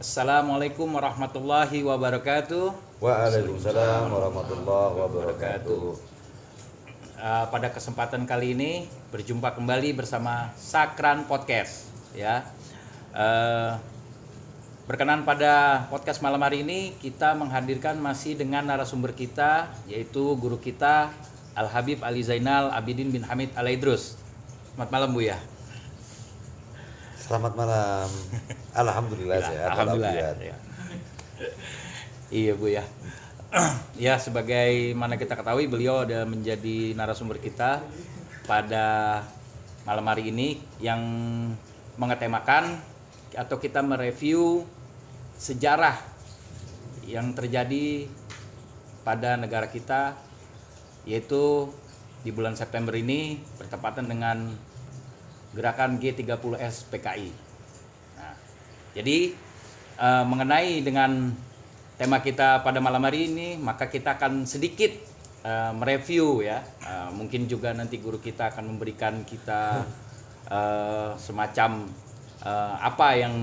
Assalamualaikum warahmatullahi wabarakatuh. Waalaikumsalam warahmatullahi wabarakatuh. Pada kesempatan kali ini berjumpa kembali bersama Sakran Podcast. Ya, berkenan pada podcast malam hari ini kita menghadirkan masih dengan narasumber kita, yaitu guru kita Al Habib Ali Zainal Abidin bin Hamid Al Idrus. Selamat malam Bu ya. Selamat malam. Alhamdulillah sehat. Alhamdulillah. Ya. Iya Bu ya. Ya, sebagaimana kita ketahui beliau ada menjadi narasumber kita pada malam hari ini yang mengetemakan atau kita mereview sejarah yang terjadi pada negara kita, yaitu di bulan September ini bertepatan dengan gerakan G30S PKI. Nah, jadi mengenai dengan tema kita pada malam hari ini, maka kita akan sedikit mereview ya. Mungkin juga nanti guru kita akan memberikan kita semacam apa yang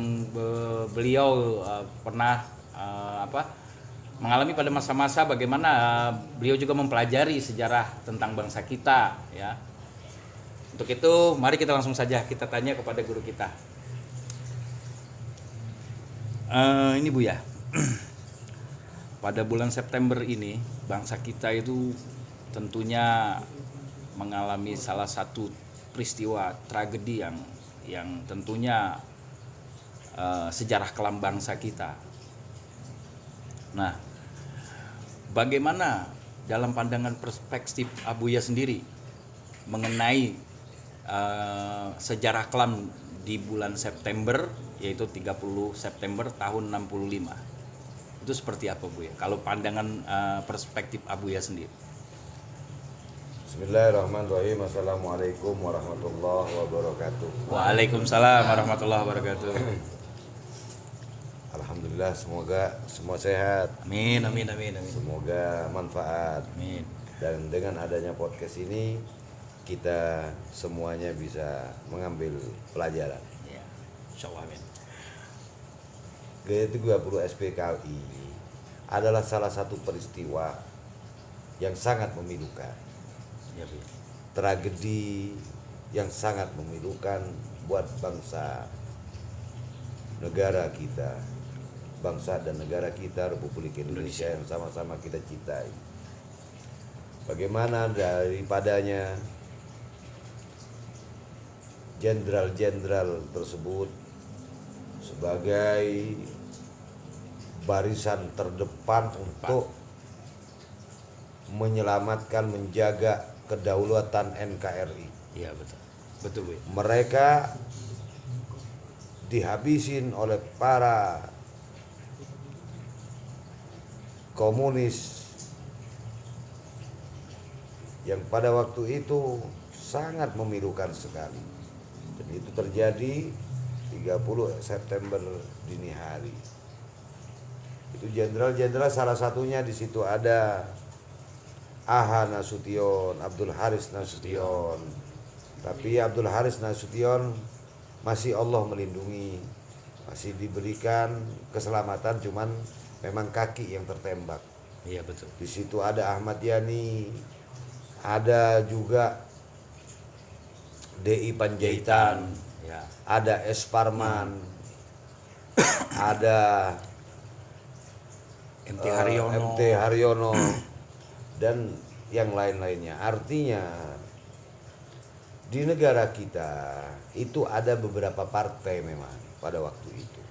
beliau pernah mengalami pada masa-masa, bagaimana beliau juga mempelajari sejarah tentang bangsa kita ya. Untuk itu mari kita langsung saja kita tanya kepada guru kita. Ini Bu ya. Pada bulan September ini bangsa kita itu tentunya mengalami salah satu peristiwa tragedi yang tentunya sejarah kelam bangsa kita. Nah, bagaimana dalam pandangan perspektif Abuya sendiri mengenai sejarah kelam di bulan September, yaitu 30 September tahun 65? Itu seperti apa Bu ya, kalau pandangan perspektif Abuya sendiri? Bismillahirrahmanirrahim. Assalamualaikum warahmatullahi wabarakatuh. Waalaikumsalam warahmatullahi wabarakatuh. Alhamdulillah, semoga semua sehat. Amin, amin, amin, amin. Semoga manfaat. Amin. Dan dengan adanya podcast ini kita semuanya bisa mengambil pelajaran. Ya, insyaallah amin. G30 SPKI adalah salah satu peristiwa yang sangat memilukan. Ya, Bu. Tragedi yang sangat memilukan buat bangsa negara kita, bangsa dan negara kita Republik Indonesia yang sama-sama kita cintai. Bagaimana daripadanya jenderal-jenderal tersebut sebagai barisan terdepan untuk menyelamatkan, menjaga kedaulatan NKRI. Iya, betul. Betul, Bu. Mereka dihabisin oleh para komunis yang pada waktu itu sangat memilukan sekali. Dan itu terjadi 30 September dini hari. Itu jenderal-jenderal, salah satunya di situ ada Aha Nasution, Abdul Haris Nasution. Tapi Abdul Haris Nasution masih Allah melindungi, masih diberikan keselamatan, cuman memang kaki yang tertembak. Iya, betul. Di situ ada Ahmad Yani, ada juga DI Panjaitan, Ya. ada S. Parman, ada MT Haryono. MT Haryono dan yang lain-lainnya. Artinya di negara kita itu ada beberapa partai memang pada waktu itu.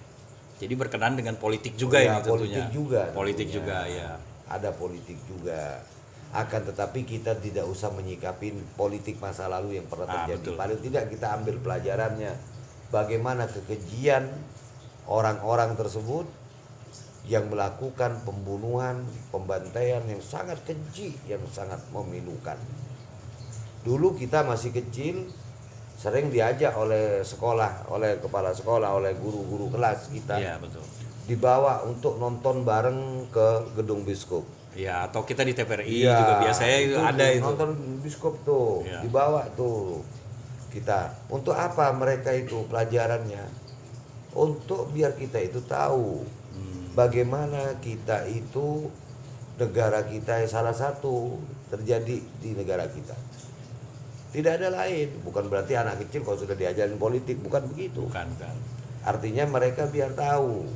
Jadi berkenan dengan politik juga Ya, ini tentunya. politik juga. Politik tentunya. juga ya. Ada politik juga. Akan tetapi kita tidak usah menyikapin politik masa lalu yang pernah terjadi. Betul. Paling tidak kita ambil pelajarannya. Bagaimana kekejian orang-orang tersebut yang melakukan pembunuhan, pembantaian yang sangat keji, yang sangat memilukan. Dulu kita masih kecil, sering diajak oleh sekolah, oleh kepala sekolah, oleh guru-guru kelas kita, Iya, betul. dibawa untuk nonton bareng ke gedung biskup. Ya, atau kita di TVRI Iya, juga biasanya itu ada itu. nonton biskup tuh, Iya. dibawa tuh kita. Untuk apa mereka itu pelajarannya? untuk biar kita itu tahu bagaimana kita itu negara kita yang salah satu terjadi di negara kita. Tidak ada lain, bukan berarti anak kecil kalau sudah diajarin politik, bukan begitu. Bukan. Artinya mereka biar tahu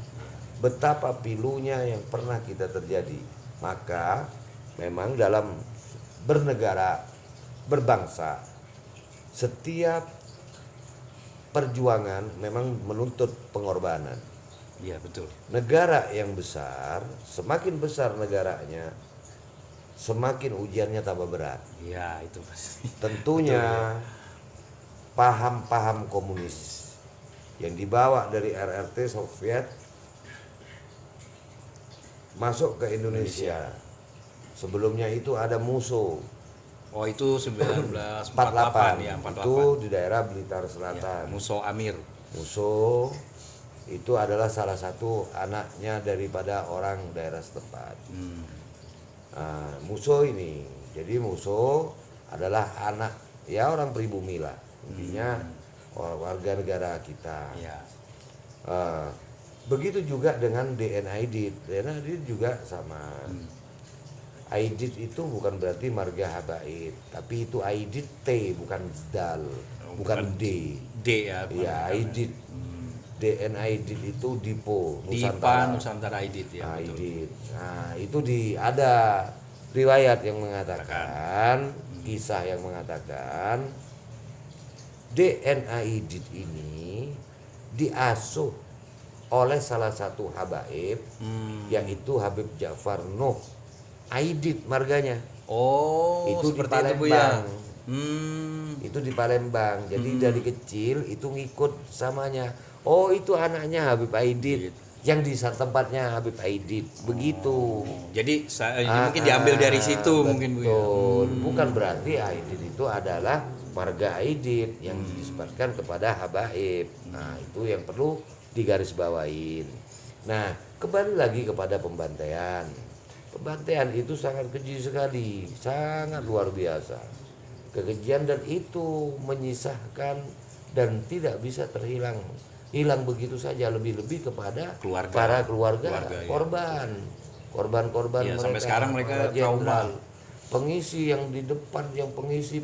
betapa pilunya yang pernah kita terjadi. Maka memang dalam bernegara, berbangsa, setiap perjuangan memang menuntut pengorbanan. Iya, betul. Negara yang besar, semakin besar negaranya, semakin ujiannya tambah berat. Iya, itu pasti. Tentunya paham-paham komunis yang dibawa dari RRT Soviet masuk ke Indonesia. Sebelumnya itu ada musuh Oh, itu 1948 ya, 48. itu di daerah Blitar Ya, Selatan. Muso Amir. Musuh itu adalah salah satu anaknya daripada orang daerah setempat. Nah, Musuh ini, jadi Musuh adalah anak ya orang pribumi lah, intinya warga negara kita. Ya. Begitu juga dengan DN Aidit. DN Aidit juga sama. Aidit itu bukan berarti marga habaib, tapi itu Aidit T bukan dal, bukan D. D ya. Ya, Aidit. DN Aidit itu Dipo Dipa Nusantara Aidit ya. Betul. Aidit. Nah, itu ada riwayat yang mengatakan, kisah yang mengatakan DN Aidit ini diasuh oleh salah satu habaib, yaitu Habib Ja'far Nuh Aidit marganya. Oh, Itu di seperti itu Bu ya. Palembang. Itu di Palembang. Jadi dari kecil itu ngikut samanya. Oh, itu anaknya Habib Aidit yang di tempatnya Habib Aidit. Begitu. Jadi mungkin diambil dari situ mungkin Bu ya. Betul. Bukan berarti Aidit itu adalah marga Aidit yang dinisbatkan kepada habaib. Nah, itu yang perlu digarisbawain. Nah, kembali lagi kepada pembantaian. Pembantaian itu sangat keji sekali, sangat luar biasa. Kekejian dan itu menyisahkan dan tidak bisa hilang begitu saja, lebih-lebih kepada para keluarga korban. Korban-korban Ya, mereka. sampai sekarang mereka para jenderal. trauma. Pengisi yang di depan, yang pengisi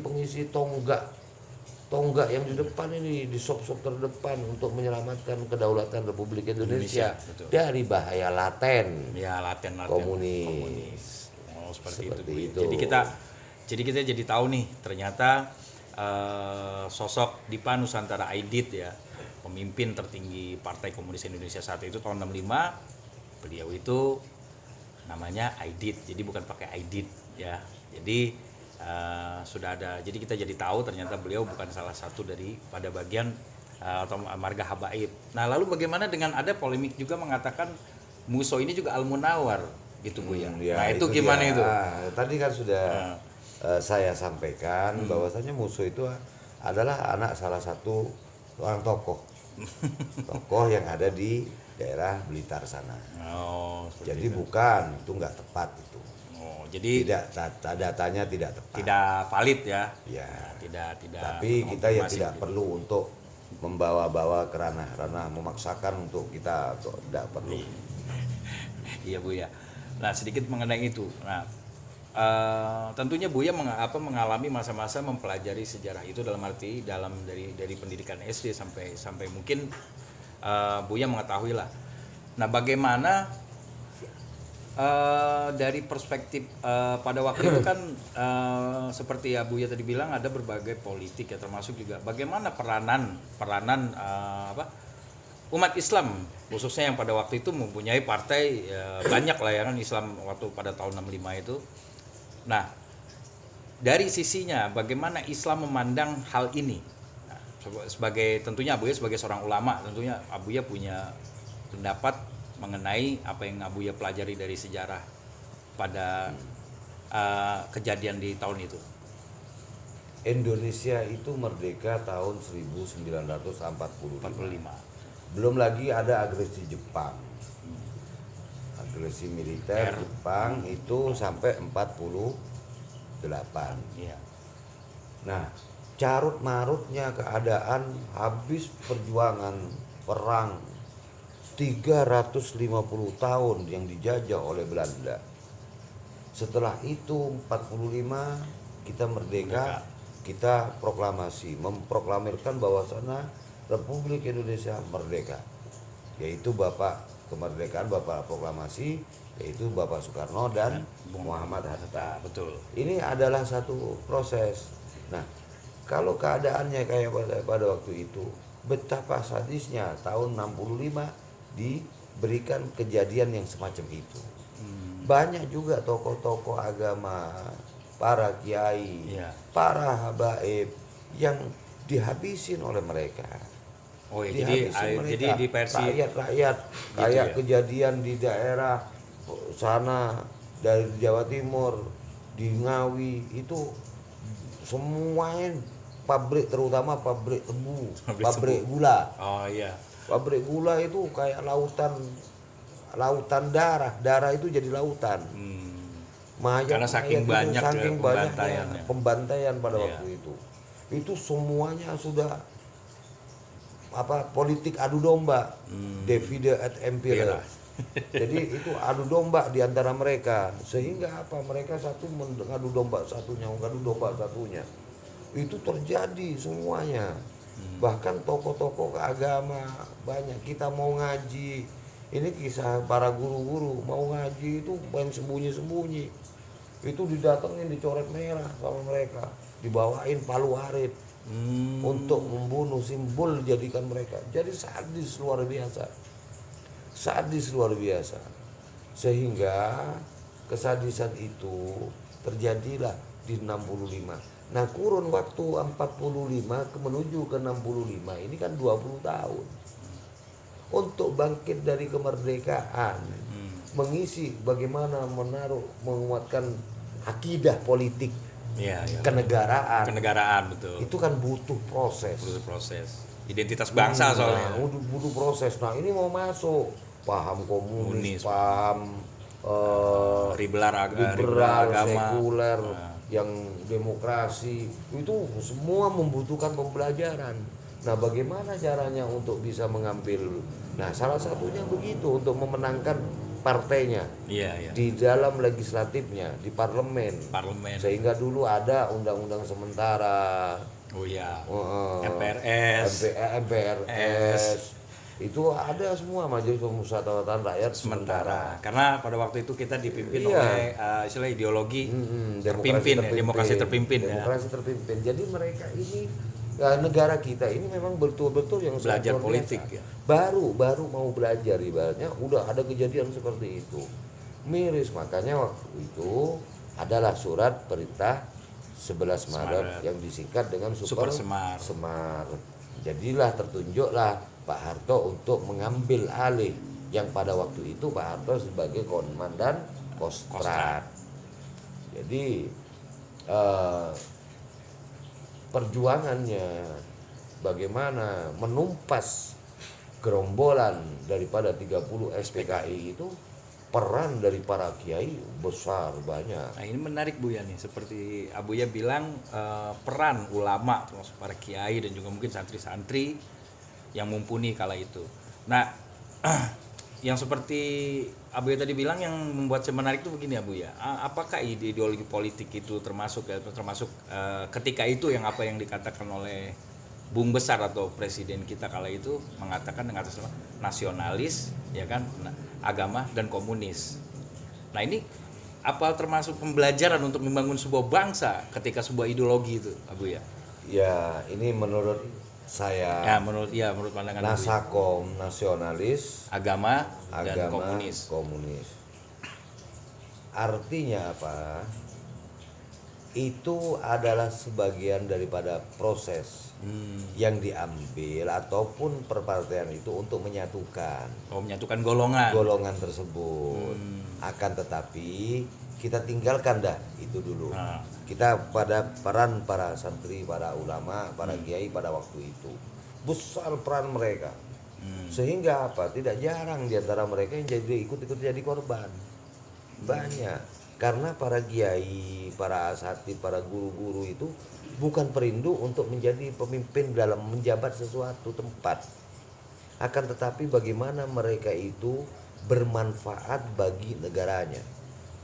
tonggak yang di depan ini, di sok-sok terdepan untuk menyelamatkan kedaulatan Republik Indonesia betul. dari bahaya laten Ya, laten komunis. Oh, seperti Seperti itu, Bu. itu. Jadi kita jadi tahu nih ternyata sosok Dipa Nusantara Aidit ya, pemimpin tertinggi Partai Komunis Indonesia saat itu tahun 65. Beliau itu namanya Aidit. Jadi bukan pakai Aidit ya. Jadi sudah ada. Jadi kita jadi tahu ternyata beliau bukan salah satu dari pada bagian atau marga habaib. Nah, lalu bagaimana dengan ada polemik juga mengatakan Muso ini juga Al-Munawar gitu Bu ya. Ya, Nah, itu gimana dia. itu? Tadi kan sudah saya sampaikan bahwasanya Musuh itu adalah anak salah satu orang tokoh yang ada di daerah Blitar sana. Oh, Jadi bukan, itu nggak tepat itu. Oh, jadi Datanya tidak tepat. tidak valid ya. Ya. Tidak Tapi kita ya mengonfirmasi tidak begitu. perlu untuk membawa-bawa ke ranah memaksakan untuk kita tidak perlu. Iya Bu ya. Nah, sedikit mengenai itu. Nah, tentunya Buya mengalami masa-masa mempelajari sejarah itu dalam arti dari pendidikan SD sampai mungkin Buya mengetahui lah. Nah, bagaimana dari perspektif pada waktu itu kan seperti ya Buya tadi bilang ada berbagai politik ya, termasuk juga bagaimana peranan umat Islam khususnya yang pada waktu itu mempunyai partai banyak lah ya kan Islam waktu pada tahun 65 itu. Nah, dari sisinya bagaimana Islam memandang hal ini? Nah, sebagai tentunya Abuya sebagai seorang ulama, tentunya Abuya punya pendapat mengenai apa yang Abuya pelajari dari sejarah pada kejadian di tahun itu. Indonesia itu merdeka tahun 1945. 45. Belum lagi ada agresi Jepang. Agresi militer Jepang itu sampai 48. Iya. Nah, carut marutnya keadaan habis perjuangan perang 350 tahun yang dijajah oleh Belanda. Setelah itu 45 kita merdeka, kita proklamasi, memproklamirkan bahwasanya Republik Indonesia merdeka. Yaitu Bapak kemerdekaan, Bapak proklamasi, yaitu Bapak Soekarno dan Muhammad Hatta. Betul. Ini adalah satu proses. Nah, kalau keadaannya kayak pada waktu itu, betapa sadisnya tahun 65 diberikan kejadian yang semacam itu. Banyak juga tokoh-tokoh agama, para kiai, Iya. para habaib yang dihabisin oleh mereka. Oh ya, jadi di versi rakyat-rakyat gitu kayak ya? kejadian di daerah sana dari Jawa Timur, di Ngawi itu semuanya pabrik, terutama pabrik tebu, pabrik gula. Oh iya. Pabrik gula itu kayak lautan darah itu jadi lautan. Karena saking banyak saking banyaknya pembantaiannya. pembantaian pada Iya. waktu itu semuanya sudah politik adu domba, divide et impera. Iya. Jadi itu adu domba di antara mereka, sehingga mereka satu mengadu domba satunya, itu terjadi semuanya. Bahkan tokoh-tokoh agama banyak, kita mau ngaji, ini kisah para guru-guru mau ngaji itu main sembunyi-sembunyi, itu didatengin, dicoret merah sama mereka, dibawain palu arit untuk membunuh, simbol jadikan mereka. Jadi sadis luar biasa, sehingga kesadisan itu terjadilah di 65. Nah, kurun waktu 45 menuju ke 65 ini kan 20 tahun. Untuk bangkit dari kemerdekaan, mengisi bagaimana menguatkan akidah politik, Iya, iya. kenegaraan, betul. itu kan butuh proses. Butuh proses. Identitas bangsa soalnya. Butuh proses. Nah, ini mau masuk paham komunis, Komunis. paham liberal agama. sekuler, yang demokrasi, itu semua membutuhkan pembelajaran. Nah, bagaimana caranya untuk bisa mengambil? Nah, salah satunya begitu, untuk memenangkan partainya. Iya. Di dalam legislatifnya, di parlemen. Sehingga dulu ada undang-undang sementara. Oh iya. MPRS. Itu ada semua, Majelis Pemusyawaratan Rakyat sementara. Karena pada waktu itu kita dipimpin Iya. oleh istilah ideologi demokrasi terpimpin. Demokrasi terpimpin. Jadi mereka ini, negara kita ini memang betul-betul yang Belajar sangat luar politik, biasa. ya. Baru mau belajar, ibaratnya udah ada kejadian seperti itu. Miris, makanya waktu itu adalah surat perintah 11 Maret yang disingkat dengan Super Semar. Jadilah tertunjuklah Pak Harto untuk mengambil alih, yang pada waktu itu Pak Harto sebagai komandan Kostrad. Jadi perjuangannya bagaimana menumpas gerombolan daripada 30 SPKI itu, peran dari para kiai besar, banyak. Nah, ini menarik Buya nih, seperti Abuya bilang peran ulama termasuk para kiai dan juga mungkin santri-santri yang mumpuni kala itu. Nah, yang seperti Abuya tadi bilang yang membuat saya menarik itu begini Abuya. Apakah ideologi politik itu termasuk ketika itu yang apa yang dikatakan oleh Bung Besar atau presiden kita kala itu mengatakan dengan atas nama nasionalis, ya kan, agama dan komunis. Nah, ini apa termasuk pembelajaran untuk membangun sebuah bangsa ketika sebuah ideologi itu, Abuya? Ya, ini menurut saya. Menurut pandangan Nasakom, nasionalis, agama dan komunis. Artinya apa? Itu adalah sebagian daripada proses yang diambil ataupun perpartian itu untuk menyatukan golongan tersebut. Akan tetapi kita tinggalkan dah itu dulu. Kita pada peran para santri, para ulama, para kiai pada waktu itu besar peran mereka. Sehingga apa? Tidak jarang di antara mereka yang ikut jadi korban. Banyak. Karena para kiai, para asatidz, para guru-guru itu bukan perindu untuk menjadi pemimpin dalam menjabat sesuatu tempat. akan tetapi bagaimana mereka itu bermanfaat bagi negaranya,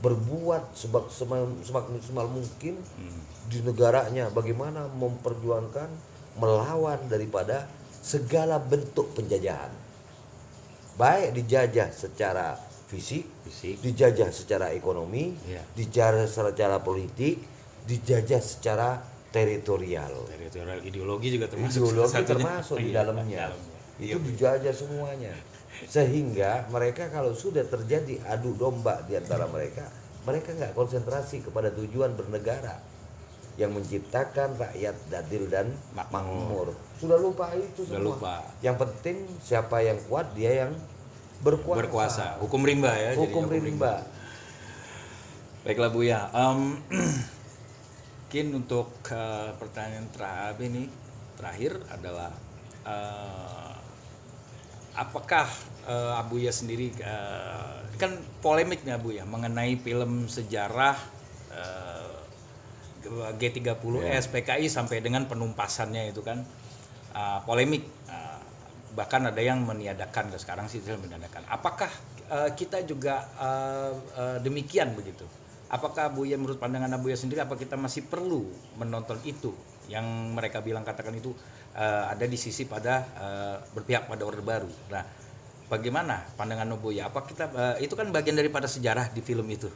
berbuat semaksimal mungkin di negaranya, bagaimana memperjuangkan melawan daripada segala bentuk penjajahan, baik dijajah secara fisik, dijajah secara ekonomi, dijajah secara politik, dijajah secara teritorial. Teritorial ideologi juga termasuk. Ideologi termasuk di dalamnya. Itu dijajah semuanya. Sehingga mereka kalau sudah terjadi adu domba di antara mereka nggak konsentrasi kepada tujuan bernegara yang menciptakan rakyat adil dan makmur. Sudah lupa itu semua. Sudah lupa. Yang penting siapa yang kuat dia yang berkuasa. Hukum rimba ya. Hukum rimba. Baiklah Buya. Mungkin untuk pertanyaan terakhir adalah apakah Abuya sendiri kan polemik nih Abuya mengenai film sejarah G30S PKI sampai dengan penumpasannya itu kan polemik, bahkan ada yang meniadakan, sekarang sih meniadakan. Apakah kita juga demikian begitu? Apakah Abuya menurut pandangan Abuya sendiri, apa kita masih perlu menonton itu yang mereka bilang katakan itu ada di sisi pada berpihak pada Orde Baru? Nah, bagaimana pandangan Abuya? Apa kita itu kan bagian daripada sejarah di film itu,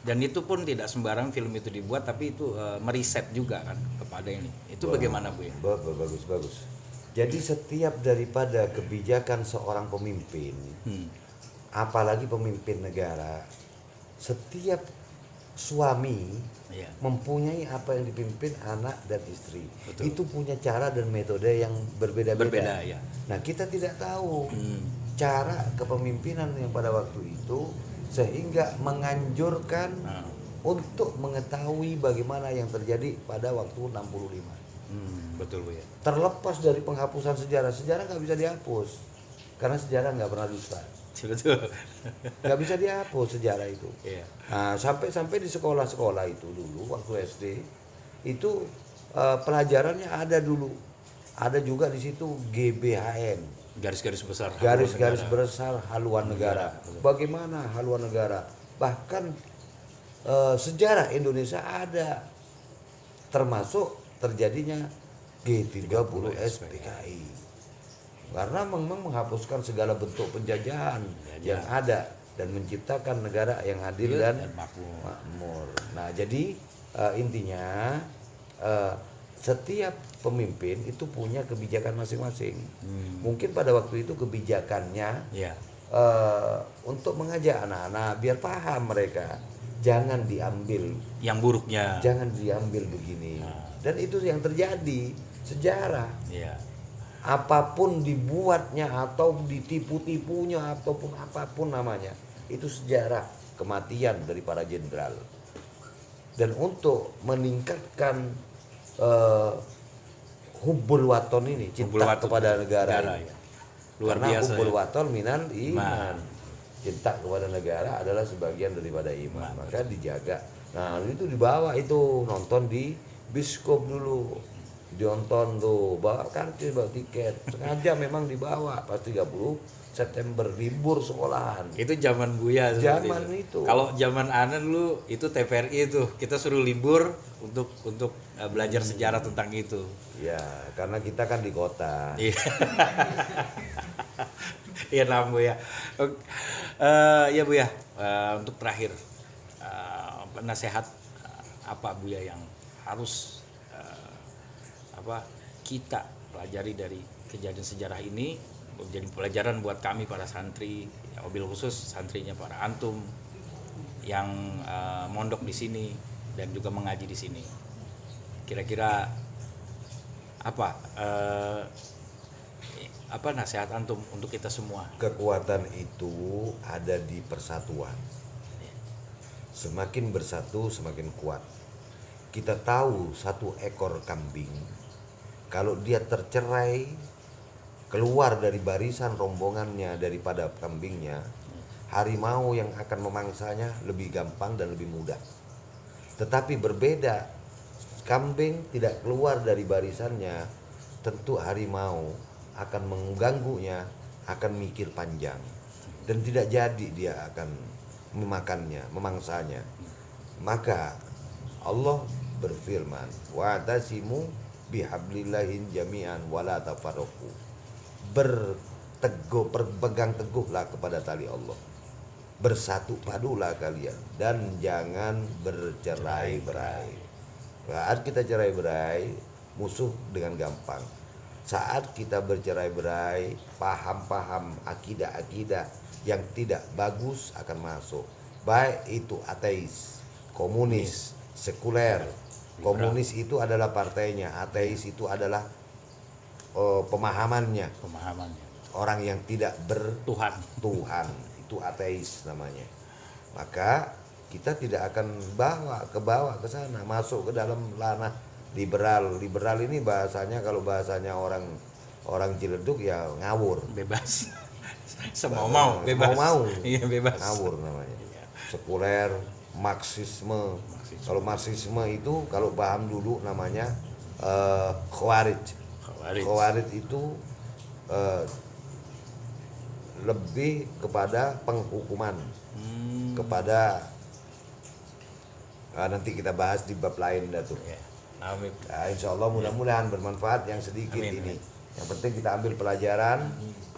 dan itu pun tidak sembarang film itu dibuat, tapi itu meriset juga kan kepada ini. Itu bagaimana Buya? Bagus. Jadi setiap daripada kebijakan seorang pemimpin, apalagi pemimpin negara, setiap suami mempunyai apa yang dipimpin anak dan istri. Betul. Itu punya cara dan metode yang berbeda-beda. Ya. Nah, kita tidak tahu cara kepemimpinan yang pada waktu itu, sehingga menganjurkan untuk mengetahui bagaimana yang terjadi pada waktu 65. Betul Bu ya. Terlepas dari penghapusan sejarah nggak bisa dihapus, karena sejarah nggak pernah dusta. Betul. Nggak bisa dihapus sejarah itu. Yeah. Nah, sampai di sekolah-sekolah itu dulu waktu SD itu pelajarannya ada dulu, ada juga di situ GBHN. Garis-garis besar. Garis-garis besar haluan negara. Bagaimana haluan negara? Bahkan sejarah Indonesia ada, termasuk terjadinya G30S PKI, karena memang menghapuskan segala bentuk penjajahan yang ada dan menciptakan negara yang adil dan makmur. Nah, jadi intinya setiap pemimpin itu punya kebijakan masing-masing. Mungkin pada waktu itu kebijakannya untuk mengajak anak-anak biar paham mereka, jangan diambil yang buruknya, jangan diambil begini. Dan itu yang terjadi, sejarah. Apapun dibuatnya atau ditipu-tipunya ataupun apapun namanya, itu sejarah kematian dari para jenderal. Dan untuk meningkatkan hubbul waton ini, cinta kepada negara ini. Luar karena biasa, hubbul waton minal iman. Cinta kepada negara adalah sebagian daripada iman, maka dijaga. Nah, itu dibawa, itu nonton di biskop dulu, ditonton tuh, bawa karcis, bawa tiket, sengaja memang dibawa pas 30 September libur sekolahan. Itu zaman Buya. Zaman itu. Kalau zaman Ana dulu itu TVRI itu kita suruh libur untuk belajar sejarah tentang itu. Ya, karena kita kan di kota. Iya nah Buya. Ya Buya, untuk terakhir nasihat apa Buya yang harus kita pelajari dari kejadian sejarah ini menjadi pelajaran buat kami para santri, wabil khusus santrinya para antum yang mondok di sini dan juga mengaji di sini. Kira-kira apa nasihat antum untuk kita semua? Kekuatan itu ada di persatuan. Semakin bersatu semakin kuat. Kita tahu satu ekor kambing, kalau dia tercerai keluar dari barisan rombongannya daripada kambingnya, harimau yang akan memangsanya lebih gampang dan lebih mudah. Tetapi berbeda, kambing tidak keluar dari barisannya, tentu harimau akan mengganggunya, akan mikir panjang dan tidak jadi dia akan memakannya, memangsanya. Maka Allah berfirman, wa'tasimu bihablillahi jami'an wala tafarraqu. Berpegang teguhlah kepada tali Allah. Bersatu padulah kalian dan jangan bercerai-berai. Saat kita cerai-berai, musuh dengan gampang. Saat kita bercerai-berai, paham-paham akidah-akidah yang tidak bagus akan masuk. Baik itu ateis, komunis, sekuler. Komunis itu adalah partainya, ateis itu adalah pemahamannya. Orang yang tidak bertuhan, itu ateis namanya. Maka kita tidak akan bawa ke sana, masuk ke dalam ranah liberal. Liberal ini bahasanya, kalau bahasanya orang Ciledug ya ngawur, bebas. Semau bebas. Mau Iya, bebas. Ngawur namanya. Sekuler, Marxisme. Kalau Marxisme itu kalau paham dulu namanya Khawarij. Khawarij itu lebih kepada penghukuman, kepada nanti kita bahas di bab lain datu. Amin. Nah, insya Allah mudah-mudahan bermanfaat yang sedikit ini. Yang penting kita ambil pelajaran,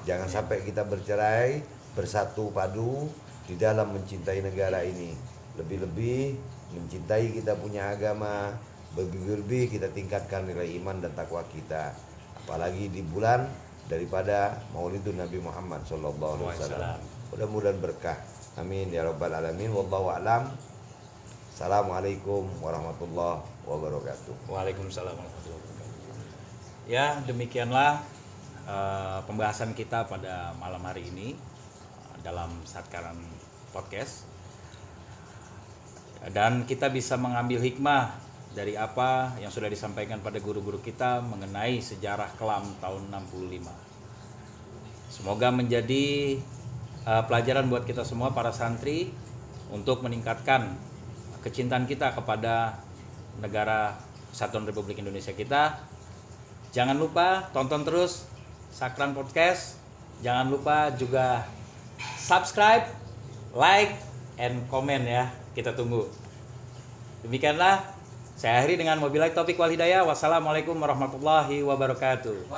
jangan sampai kita bercerai, bersatu padu di dalam mencintai negara ini. Lebih-lebih mencintai kita punya agama, lebih-lebih kita tingkatkan nilai iman dan takwa kita. Apalagi di bulan daripada Maulidun Nabi Muhammad sallallahu alaihi wasallam. Mudah-mudahan berkah. Amin ya rabbal alamin. Wallahu a'lam. Assalamualaikum warahmatullahi wabarakatuh. Waalaikumsalam warahmatullahi wabarakatuh. Ya, demikianlah pembahasan kita pada malam hari ini dalam Satkaran Podcast. Dan kita bisa mengambil hikmah dari apa yang sudah disampaikan pada guru-guru kita mengenai sejarah kelam tahun 65. Semoga menjadi pelajaran buat kita semua para santri untuk meningkatkan kecintaan kita kepada negara Kesatuan Republik Indonesia kita. Jangan lupa tonton terus Sakran Podcast. Jangan lupa juga subscribe, like, and comment ya. Kita tunggu. Demikianlah saya akhiri dengan wabillahi taufik wal hidayah. Wassalamualaikum warahmatullahi wabarakatuh.